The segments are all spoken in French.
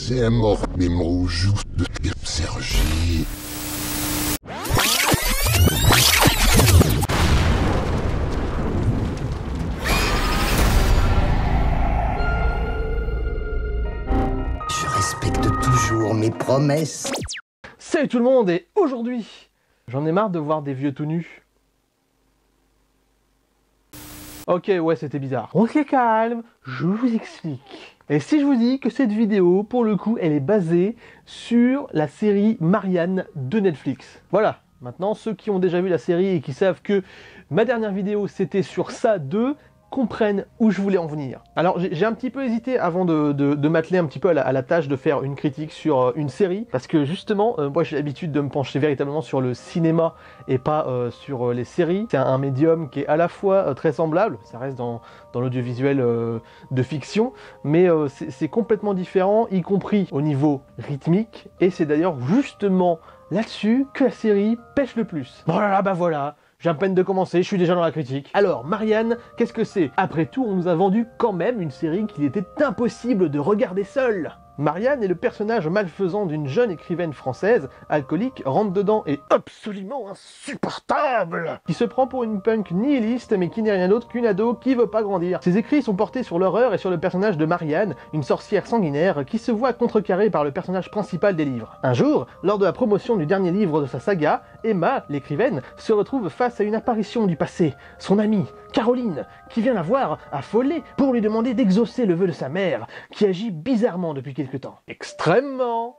C'est mort, mais mon juste de Sergi. Je respecte toujours mes promesses. Salut tout le monde, et aujourd'hui, j'en ai marre de voir des vieux tout nus. Ok, ouais, c'était bizarre. On se calme, je vous explique. Et si je vous dis que cette vidéo, pour le coup, elle est basée sur la série Marianne de Netflix. Voilà, maintenant, ceux qui ont déjà vu la série et qui savent que ma dernière vidéo, c'était sur ça 2, comprennent où je voulais en venir. Alors j'ai un petit peu hésité avant de m'atteler un petit peu à la tâche de faire une critique sur une série, parce que justement, moi j'ai l'habitude de me pencher véritablement sur le cinéma et pas sur les séries. C'est un médium qui est à la fois très semblable, ça reste dans l'audiovisuel de fiction, mais c'est complètement différent, y compris au niveau rythmique, et c'est d'ailleurs justement là-dessus que la série pêche le plus. Voilà, bah voilà. J'ai à peine de commencer, je suis déjà dans la critique. Alors, Marianne, qu'est-ce que c'est? Après tout, on nous a vendu quand même une série qu'il était impossible de regarder seul. Marianne est le personnage malfaisant d'une jeune écrivaine française, alcoolique, rentre dedans et absolument insupportable, qui se prend pour une punk nihiliste mais qui n'est rien d'autre qu'une ado qui veut pas grandir. Ses écrits sont portés sur l'horreur et sur le personnage de Marianne, une sorcière sanguinaire qui se voit contrecarrée par le personnage principal des livres. Un jour, lors de la promotion du dernier livre de sa saga, Emma, l'écrivaine, se retrouve face à une apparition du passé, son amie, Caroline, qui vient la voir, affolée, pour lui demander d'exaucer le vœu de sa mère, qui agit bizarrement depuis quelque temps. Extrêmement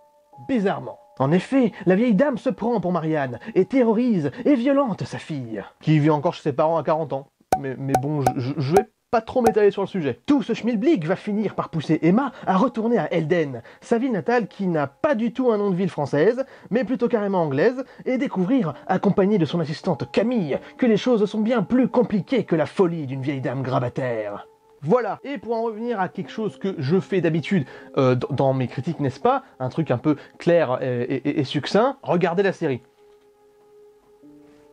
bizarrement. En effet, la vieille dame se prend pour Marianne, et terrorise et violente sa fille, qui vit encore chez ses parents à 40 ans. Mais bon, je vais pas trop m'étaler sur le sujet. Tout ce schmilblick va finir par pousser Emma à retourner à Elden, sa ville natale qui n'a pas du tout un nom de ville française, mais plutôt carrément anglaise, et découvrir, accompagnée de son assistante Camille, que les choses sont bien plus compliquées que la folie d'une vieille dame grabataire. Voilà, et pour en revenir à quelque chose que je fais d'habitude dans mes critiques, n'est-ce pas? Un truc un peu clair et succinct, regardez la série.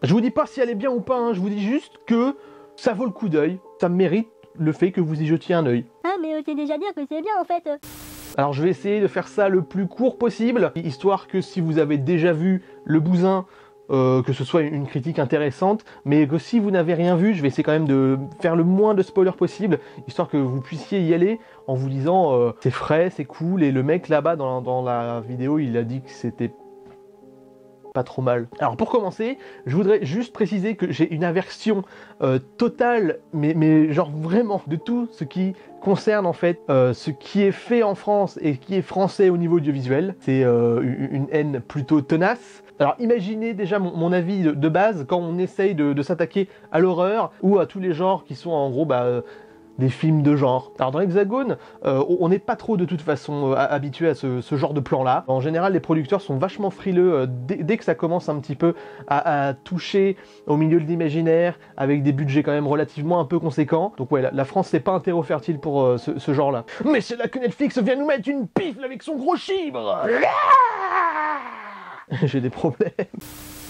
Je vous dis pas si elle est bien ou pas, hein, je vous dis juste que ça vaut le coup d'œil, ça mérite le fait que vous y jetiez un œil. Ah mais c'est déjà dire que c'est bien en fait. Alors je vais essayer de faire ça le plus court possible, histoire que si vous avez déjà vu Le Bousin, que ce soit une critique intéressante, mais que si vous n'avez rien vu, je vais essayer quand même de faire le moins de spoilers possible, histoire que vous puissiez y aller en vous disant c'est frais, c'est cool, et le mec là-bas dans la vidéo, il a dit que c'était pas trop mal. Alors pour commencer, je voudrais juste préciser que j'ai une aversion totale, mais genre vraiment, de tout ce qui concerne en fait ce qui est fait en France et qui est français au niveau audiovisuel. C'est une haine plutôt tenace. Alors imaginez déjà mon avis de base quand on essaye de s'attaquer à l'horreur ou à tous les genres qui sont en gros des films de genre. Alors dans l'Hexagone, on n'est pas trop de toute façon habitué à ce genre de plan-là. En général, les producteurs sont vachement frileux dès que ça commence un petit peu à toucher au milieu de l'imaginaire, avec des budgets quand même relativement un peu conséquents. Donc ouais, la France c'est pas un terreau fertile pour ce genre-là. Mais c'est là que Netflix vient nous mettre une pifle avec son gros chibre. J'ai des problèmes.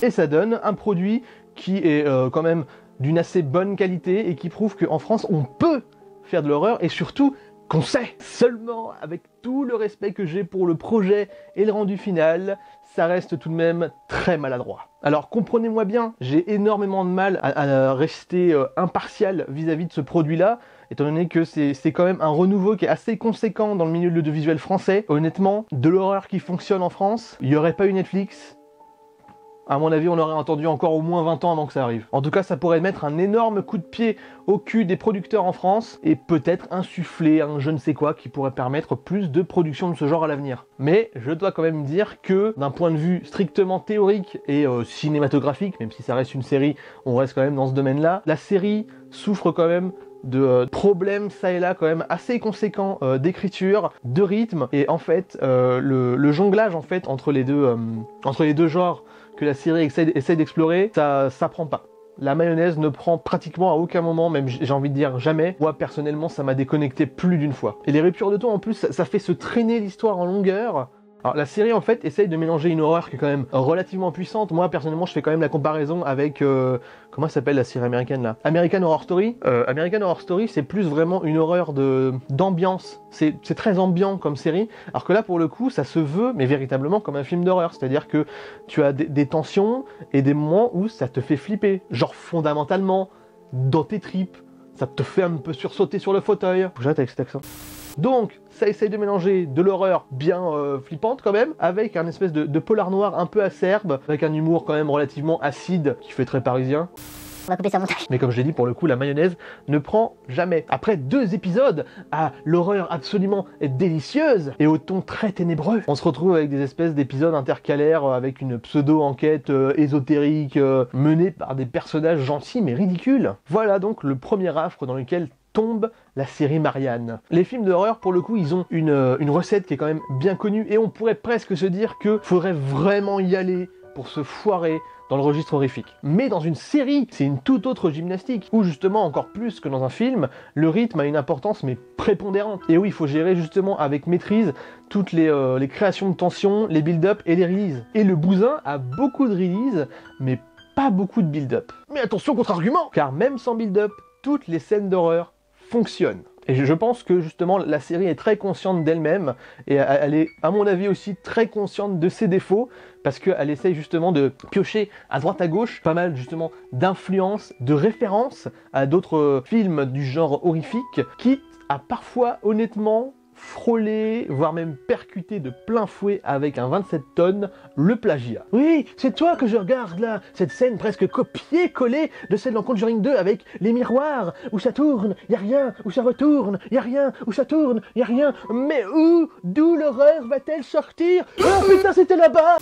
Et ça donne un produit qui est quand même d'une assez bonne qualité et qui prouve qu'en France on peut faire de l'horreur et surtout qu'on sait. Seulement, avec tout le respect que j'ai pour le projet et le rendu final, ça reste tout de même très maladroit. Alors comprenez-moi bien, j'ai énormément de mal à rester impartial vis-à-vis de ce produit-là, étant donné que c'est quand même un renouveau qui est assez conséquent dans le milieu de l'audiovisuel français. Honnêtement, de l'horreur qui fonctionne en France, il n'y aurait pas eu Netflix. À mon avis, on aurait attendu encore au moins 20 ans avant que ça arrive. En tout cas, ça pourrait mettre un énorme coup de pied au cul des producteurs en France et peut-être insuffler un je ne sais quoi qui pourrait permettre plus de production de ce genre à l'avenir. Mais je dois quand même dire que d'un point de vue strictement théorique et cinématographique, même si ça reste une série, on reste quand même dans ce domaine-là, la série souffre quand même de problèmes ça et là quand même assez conséquents d'écriture, de rythme, et en fait le jonglage en fait entre les deux genres que la série essaie d'explorer, ça prend pas. La mayonnaise ne prend pratiquement à aucun moment, même j'ai envie de dire jamais. Moi personnellement ça m'a déconnecté plus d'une fois. Et les ruptures de ton en plus, ça fait se traîner l'histoire en longueur, Alors la série en fait essaye de mélanger une horreur qui est quand même relativement puissante. Moi personnellement je fais quand même la comparaison avec comment ça s'appelle la série américaine là, American Horror Story. American Horror Story c'est plus vraiment une horreur d'ambiance. C'est très ambiant comme série. Alors que là pour le coup ça se veut mais véritablement comme un film d'horreur. C'est-à-dire que tu as des tensions et des moments où ça te fait flipper. Genre fondamentalement dans tes tripes. Ça te fait un peu sursauter sur le fauteuil. Faut que j'arrête avec cet accent. Donc, ça essaye de mélanger de l'horreur bien flippante quand même, avec un espèce de polar noir un peu acerbe, avec un humour quand même relativement acide, qui fait très parisien. On va couper ça au montage. Mais comme je l'ai dit, pour le coup, la mayonnaise ne prend jamais. Après 2 épisodes à l'horreur absolument délicieuse et au ton très ténébreux, on se retrouve avec des espèces d'épisodes intercalaires avec une pseudo-enquête ésotérique menée par des personnages gentils mais ridicules. Voilà donc le premier affre dans lequel tombe la série Marianne. Les films d'horreur, pour le coup, ils ont une recette qui est quand même bien connue et on pourrait presque se dire que faudrait vraiment y aller pour se foirer dans le registre horrifique. Mais dans une série, c'est une toute autre gymnastique, où justement, encore plus que dans un film, le rythme a une importance mais prépondérante. Et oui, il faut gérer justement avec maîtrise toutes les créations de tension, les build-up et les releases. Et le bousin a beaucoup de releases, mais pas beaucoup de build-up. Mais attention contre-argument, car même sans build-up, toutes les scènes d'horreur fonctionnent. Et je pense que justement la série est très consciente d'elle-même et elle est à mon avis aussi très consciente de ses défauts parce qu'elle essaye justement de piocher à droite à gauche pas mal justement d'influences, de références à d'autres films du genre horrifique, quitte à parfois honnêtement frôler, voire même percuter de plein fouet avec un 27 tonnes, le plagiat. Oui, c'est toi que je regarde là, cette scène presque copiée-collée de celle dans Conjuring 2 avec les miroirs, où ça tourne, y a rien, où ça retourne, y a rien, où ça tourne, y a rien, mais où, d'où l'horreur va-t-elle sortir? Oh putain, c'était là-bas!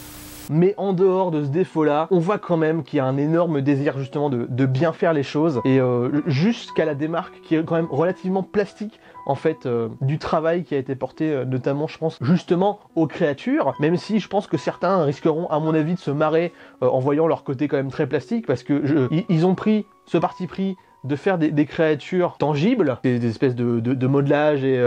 Mais en dehors de ce défaut-là, on voit quand même qu'il y a un énorme désir justement de bien faire les choses et jusqu'à la démarque qui est quand même relativement plastique en fait du travail qui a été porté notamment je pense justement aux créatures, même si je pense que certains risqueront à mon avis de se marrer en voyant leur côté quand même très plastique parce que ils ont pris ce parti pris de faire des créatures tangibles, des espèces de modelage et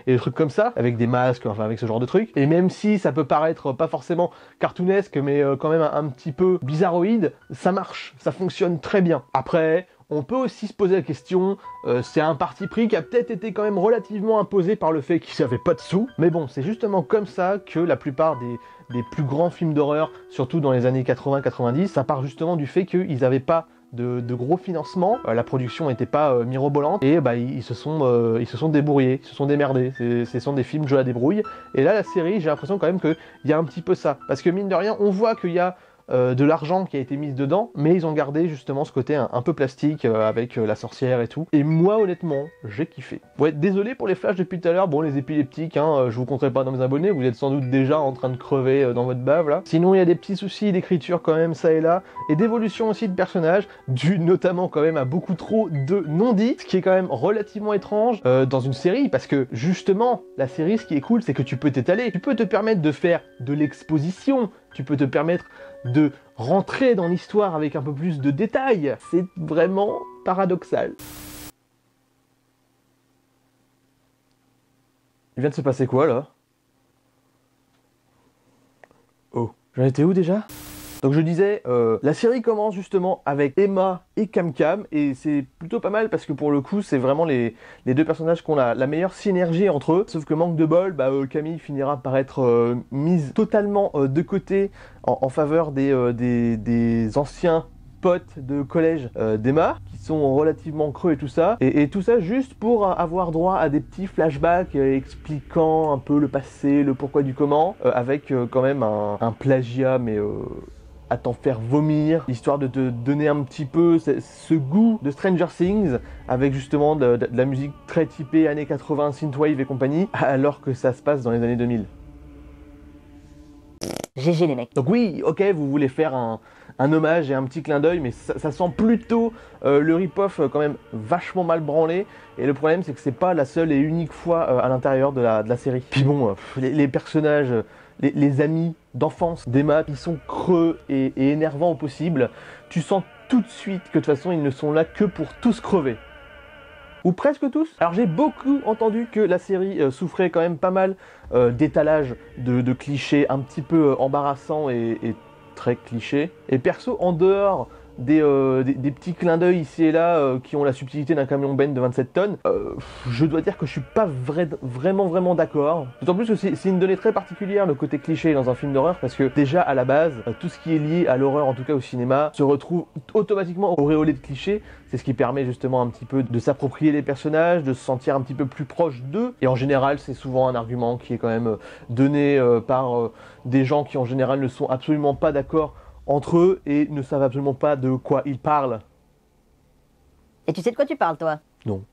des trucs comme ça, avec des masques, enfin avec ce genre de trucs. Et même si ça peut paraître pas forcément cartoonesque, mais quand même un petit peu bizarroïde, ça marche, ça fonctionne très bien. Après, on peut aussi se poser la question, c'est un parti pris qui a peut-être été quand même relativement imposé par le fait qu'ils n'avaient pas de sous, mais bon, c'est justement comme ça que la plupart des plus grands films d'horreur, surtout dans les années 80-90, ça part justement du fait qu'ils n'avaient pas de gros financements, la production n'était pas mirobolante et bah ils se sont débrouillés, ils se sont démerdés, ce sont des films jeux à débrouille et là la série j'ai l'impression quand même qu'il y a un petit peu ça, parce que mine de rien on voit qu'il y a de l'argent qui a été mis dedans, mais ils ont gardé justement ce côté un peu plastique avec la sorcière et tout. Et moi honnêtement, j'ai kiffé. Ouais, désolé pour les flashs depuis tout à l'heure, bon les épileptiques, je vous compterai pas dans mes abonnés, vous êtes sans doute déjà en train de crever dans votre bave là. Sinon il y a des petits soucis d'écriture quand même ça et là, et d'évolution aussi de personnages, dû notamment quand même à beaucoup trop de non-dits, ce qui est quand même relativement étrange dans une série, parce que justement, la série ce qui est cool c'est que tu peux t'étaler, tu peux te permettre de faire de l'exposition, tu peux te permettre de rentrer dans l'histoire avec un peu plus de détails. C'est vraiment paradoxal. Il vient de se passer quoi là? Oh, j'en étais où déjà? Donc je disais, la série commence justement avec Emma et Cam Cam, et c'est plutôt pas mal parce que pour le coup c'est vraiment les deux personnages qui ont la meilleure synergie entre eux, sauf que manque de bol, Camille finira par être mise totalement de côté en faveur des anciens potes de collège d'Emma, qui sont relativement creux et tout ça, et tout ça juste pour avoir droit à des petits flashbacks expliquant un peu le passé, le pourquoi du comment, avec quand même un plagiat mais à t'en faire vomir, histoire de te donner un petit peu ce goût de Stranger Things, avec justement de la musique très typée années 80, synthwave et compagnie, alors que ça se passe dans les années 2000. GG les mecs. Donc oui, ok, vous voulez faire un hommage et un petit clin d'œil, mais ça sent plutôt le rip-off quand même vachement mal branlé, et le problème c'est que c'est pas la seule et unique fois à l'intérieur de la série. Puis bon, les personnages, les amis d'enfance d'Emma, ils sont creux et énervants au possible. Tu sens tout de suite que de toute façon ils ne sont là que pour tous crever. ou presque tous. Alors j'ai beaucoup entendu que la série souffrait quand même pas mal d'étalage de clichés un petit peu embarrassants et très clichés. Et perso, en dehors des petits clins d'œil ici et là qui ont la subtilité d'un camion Ben de 27 tonnes, je dois dire que je suis pas vraiment d'accord. D'autant plus que c'est une donnée très particulière, le côté cliché dans un film d'horreur, parce que déjà à la base, tout ce qui est lié à l'horreur, en tout cas au cinéma, se retrouve automatiquement auréolé de clichés. C'est ce qui permet justement un petit peu de s'approprier les personnages, de se sentir un petit peu plus proche d'eux. Et en général, c'est souvent un argument qui est quand même donné par des gens qui en général ne sont absolument pas d'accord entre eux et ne savent absolument pas de quoi ils parlent. Et tu sais de quoi tu parles, toi? Non.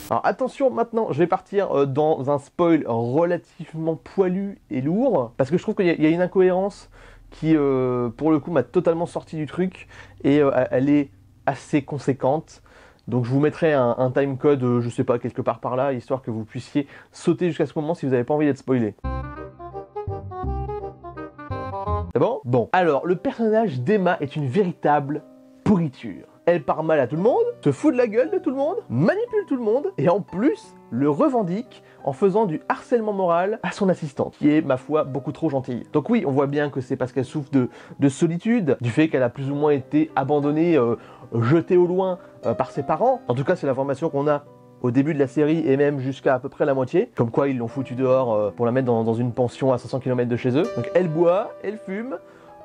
Alors attention, maintenant, je vais partir dans un spoil relativement poilu et lourd, parce que je trouve qu'il y a une incohérence qui, pour le coup, m'a totalement sorti du truc, et elle est assez conséquente. Donc je vous mettrai un timecode, je sais pas, quelque part par là, histoire que vous puissiez sauter jusqu'à ce moment si vous n'avez pas envie d'être spoilé. C'est bon? Bon. Alors, le personnage d'Emma est une véritable pourriture. Elle parle mal à tout le monde, se fout de la gueule de tout le monde, manipule tout le monde, et en plus, le revendique en faisant du harcèlement moral à son assistante, qui est, ma foi, beaucoup trop gentille. Donc oui, on voit bien que c'est parce qu'elle souffre de solitude, du fait qu'elle a plus ou moins été abandonnée, jetée au loin par ses parents. En tout cas, c'est l'information qu'on a au début de la série et même jusqu'à à peu près la moitié, comme quoi ils l'ont foutue dehors pour la mettre dans une pension à 500 km de chez eux. Donc elle boit, elle fume,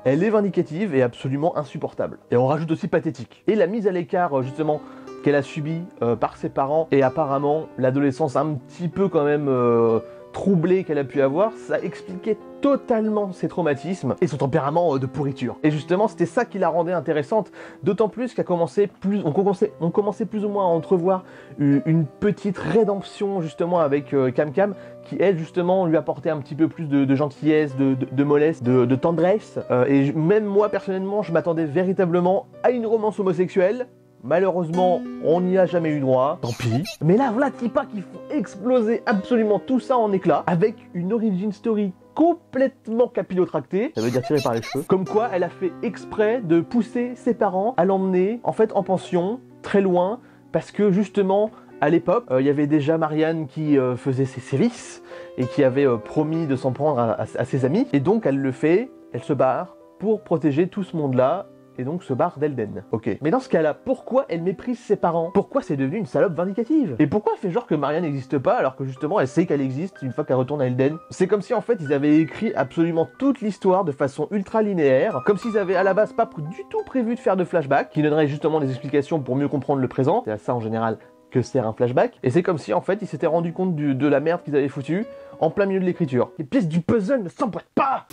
elle est vindicative et absolument insupportable. Et on rajoute aussi pathétique. Et la mise à l'écart justement qu'elle a subie par ses parents et apparemment l'adolescence un petit peu quand même troublée qu'elle a pu avoir, ça expliquait totalement ses traumatismes et son tempérament de pourriture. Et justement, c'était ça qui la rendait intéressante, d'autant plus qu'on commençait plus ou moins à entrevoir une petite rédemption justement avec Cam Cam, qui elle justement lui apportait un petit peu plus de gentillesse, de mollesse, de tendresse. Et même moi personnellement, je m'attendais véritablement à une romance homosexuelle. Malheureusement, on n'y a jamais eu droit, tant pis. Mais là, voilà pas qu'ils font exploser absolument tout ça en éclats, avec une origin story complètement capillotractée, ça veut dire tirée par les cheveux, comme quoi elle a fait exprès de pousser ses parents à l'emmener, en fait, en pension, très loin, parce que justement, à l'époque, il y avait déjà Marianne qui faisait ses sévices, et qui avait promis de s'en prendre à ses amis, et donc elle le fait, elle se barre, pour protéger tout ce monde-là, et donc se barre d'Elden. Ok. Mais dans ce cas-là, pourquoi elle méprise ses parents? Pourquoi c'est devenu une salope vindicative? Et pourquoi elle fait genre que Marianne n'existe pas alors que justement elle sait qu'elle existe une fois qu'elle retourne à Elden? C'est comme si en fait ils avaient écrit absolument toute l'histoire de façon ultra linéaire, comme s'ils avaient à la base pas du tout prévu de faire de flashback, qui donnerait justement des explications pour mieux comprendre le présent. C'est à ça en général que sert un flashback. Et c'est comme si en fait ils s'étaient rendu compte de la merde qu'ils avaient foutue en plein milieu de l'écriture. Les pièces du puzzle ne s'emboîtent pas!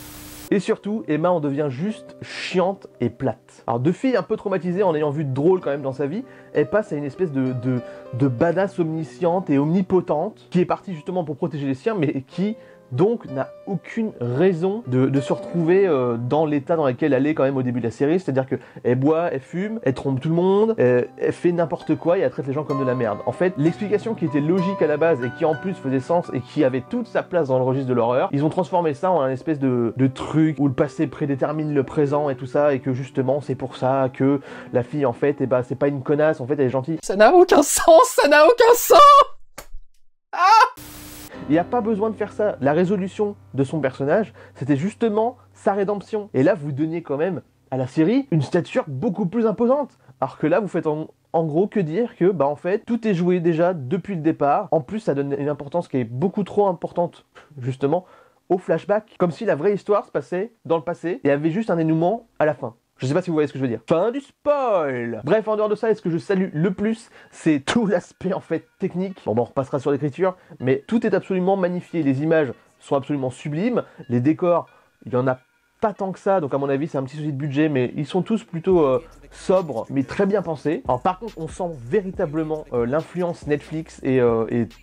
Et surtout, Emma en devient juste chiante et plate. Alors de fille un peu traumatisée en ayant vu de drôle quand même dans sa vie, elle passe à une espèce de badass omnisciente et omnipotente qui est partie justement pour protéger les siens, mais qui donc n'a aucune raison de se retrouver dans l'état dans lequel elle est quand même au début de la série, c'est-à-dire qu'elle boit, elle fume, elle trompe tout le monde, elle fait n'importe quoi et elle traite les gens comme de la merde. En fait, l'explication qui était logique à la base et qui en plus faisait sens et qui avait toute sa place dans le registre de l'horreur, ils ont transformé ça en un espèce de truc où le passé prédétermine le présent et tout ça, et que justement c'est pour ça que la fille en fait, c'est pas une connasse, en fait elle est gentille. Ça n'a aucun sens, ça n'a aucun sens! Il n'y a pas besoin de faire ça. La résolution de son personnage, c'était justement sa rédemption. Et là, vous donniez quand même à la série une stature beaucoup plus imposante. Alors que là, vous faites en gros que dire que, en fait, tout est joué déjà depuis le départ. En plus, ça donne une importance qui est beaucoup trop importante, justement, au flashback. Comme si la vraie histoire se passait dans le passé et avait juste un dénouement à la fin. Je sais pas si vous voyez ce que je veux dire. Fin du spoil! Bref, en dehors de ça, ce que je salue le plus, c'est tout l'aspect en fait technique. Bon, on repassera sur l'écriture, mais tout est absolument magnifié. Les images sont absolument sublimes. Les décors, il y en a pas tant que ça, donc à mon avis c'est un petit souci de budget, mais ils sont tous plutôt sobres, mais très bien pensés. Alors par contre, on sent véritablement l'influence Netflix et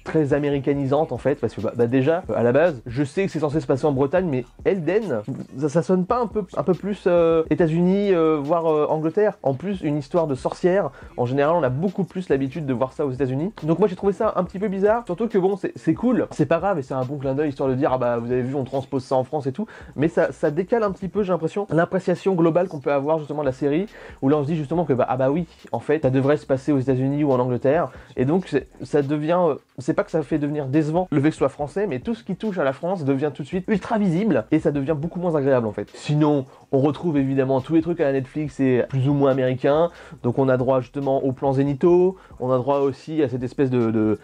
très américanisante en fait, parce que déjà, à la base, je sais que c'est censé se passer en Bretagne, mais Elden, ça sonne pas un peu plus États-Unis, voire Angleterre. En plus, une histoire de sorcière, en général, on a beaucoup plus l'habitude de voir ça aux États-Unis. Donc moi j'ai trouvé ça un petit peu bizarre, surtout que bon, c'est cool, c'est pas grave, et c'est un bon clin d'œil, histoire de dire, ah bah vous avez vu, on transpose ça en France et tout, mais ça décale un petit peu, j'ai l'impression, l'appréciation globale qu'on peut avoir justement de la série, où là on se dit justement que ah bah oui, en fait, ça devrait se passer aux États-Unis ou en Angleterre, et donc ça devient, c'est pas que ça fait devenir décevant le fait que ce soit français, mais tout ce qui touche à la France devient tout de suite ultra visible, et ça devient beaucoup moins agréable en fait. Sinon, on retrouve évidemment tous les trucs à la Netflix et plus ou moins américains, donc on a droit justement au plan zénithaux, on a droit aussi à cette espèce de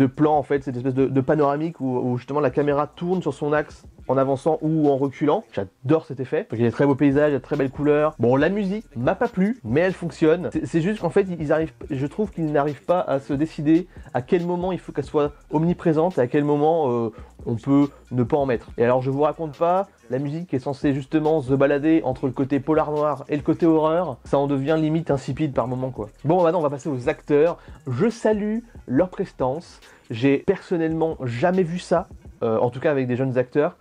plan en fait, cette espèce de panoramique où justement la caméra tourne sur son axe en avançant ou en reculant. J'adore cet effet. Il y a des très beaux paysages, il y a de très belles couleurs. Bon, la musique m'a pas plu, mais elle fonctionne. C'est juste qu'en fait, je trouve qu'ils n'arrivent pas à se décider à quel moment il faut qu'elle soit omniprésente et à quel moment on peut ne pas en mettre. Et alors, je vous raconte pas, la musique est censée justement se balader entre le côté polar noir et le côté horreur. Ça en devient limite insipide par moment, quoi. Bon, maintenant, on va passer aux acteurs. Je salue leur prestance. J'ai personnellement jamais vu ça, en tout cas avec des jeunes acteurs.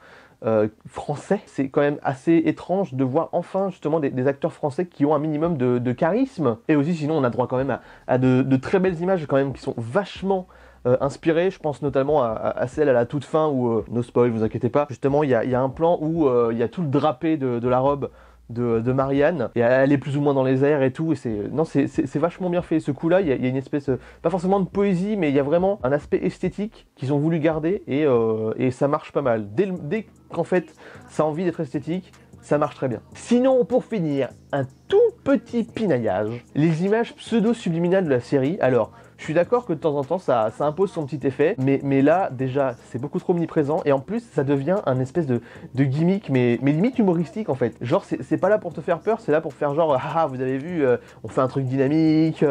Français, c'est quand même assez étrange de voir enfin justement des acteurs français qui ont un minimum de charisme, et aussi sinon on a droit quand même à de très belles images quand même qui sont vachement inspirées. Je pense notamment à celle à la toute fin où, no spoil, vous inquiétez pas, justement il y a un plan où il y a tout le drapé de la robe de Marianne, et elle est plus ou moins dans les airs et tout, et c'est vachement bien fait. Ce coup-là, il y a une espèce, pas forcément de poésie, mais il y a vraiment un aspect esthétique qu'ils ont voulu garder, et ça marche pas mal. Dès qu'en fait, ça a envie d'être esthétique, ça marche très bien. Sinon, pour finir, un tout petit pinaillage, les images pseudo-subliminales de la série. Alors, je suis d'accord que de temps en temps, ça impose son petit effet, mais là, déjà, c'est beaucoup trop omniprésent, et en plus, ça devient un espèce de gimmick, mais limite humoristique, en fait. Genre, c'est pas là pour te faire peur, c'est là pour faire genre, ah, vous avez vu, on fait un truc dynamique,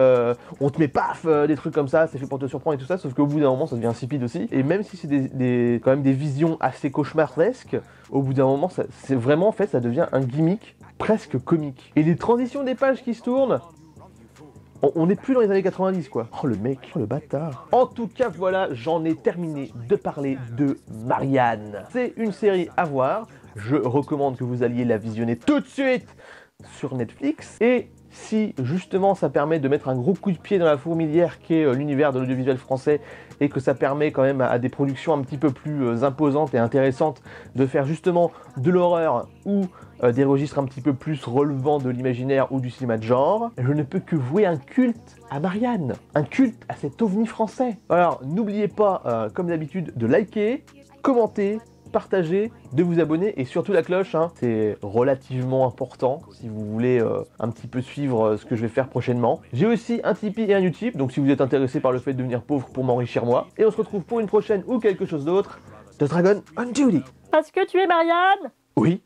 on te met paf, des trucs comme ça, c'est fait pour te surprendre et tout ça, sauf qu'au bout d'un moment, ça devient insipide aussi, et même si c'est quand même des visions assez cauchemardesques, au bout d'un moment, c'est vraiment, en fait, ça devient un gimmick presque comique. Et les transitions des pages qui se tournent, on n'est plus dans les années 90, quoi. Oh, le mec, oh, le bâtard. En tout cas, voilà, j'en ai terminé de parler de Marianne. C'est une série à voir. Je recommande que vous alliez la visionner tout de suite sur Netflix. Et si, justement, ça permet de mettre un gros coup de pied dans la fourmilière qu'est l'univers de l'audiovisuel français, et que ça permet quand même à des productions un petit peu plus imposantes et intéressantes de faire justement de l'horreur ou des registres un petit peu plus relevant de l'imaginaire ou du cinéma de genre, je ne peux que vouer un culte à Marianne, un culte à cet ovni français. Alors n'oubliez pas, comme d'habitude, de liker, commenter, partager, de vous abonner, et surtout la cloche, hein, c'est relativement important si vous voulez un petit peu suivre ce que je vais faire prochainement. J'ai aussi un Tipeee et un Utip, donc si vous êtes intéressé par le fait de devenir pauvre pour m'enrichir moi, et on se retrouve pour une prochaine ou quelque chose d'autre. The Dragon on Duty. Parce que tu es Marianne? Oui.